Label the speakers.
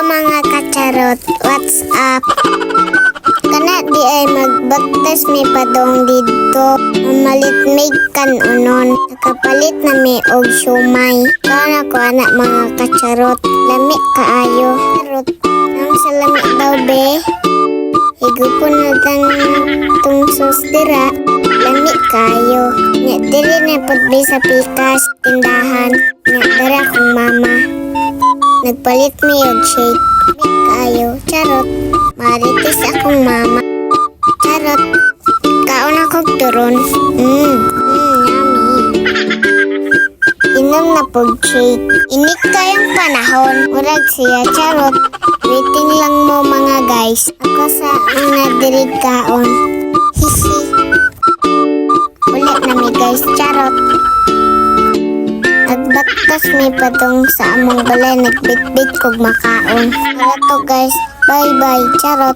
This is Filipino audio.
Speaker 1: Hello mga kacharot, what's up? Kana di ay magbaktas mi padong dito. Mamalit kan unon. Nakapalit na mi og siomay. Kana ko anak mga kacharot. Lami kaayo. Charot. Nang sa lami daw be. Higupon na tong susdira. Lami kaayo. Nya dili na pudbi sa pikas. Tindahan. Nya dara kong mama. Nagpalit mi og shake. Kayo, charot. Maritis akong mama. Charot. Kaon akong turon. Yummy. Inom na pog shake. Init kayong panahon. Murag siya, charot. Waiting lang mo mga guys. Ako sa mga dirig kaon. Hihi. Ulit na mi guys, charot. Nagbaktas mi patong sa among balay, nagbitbit kog makaon. Para to guys, bye bye, charot.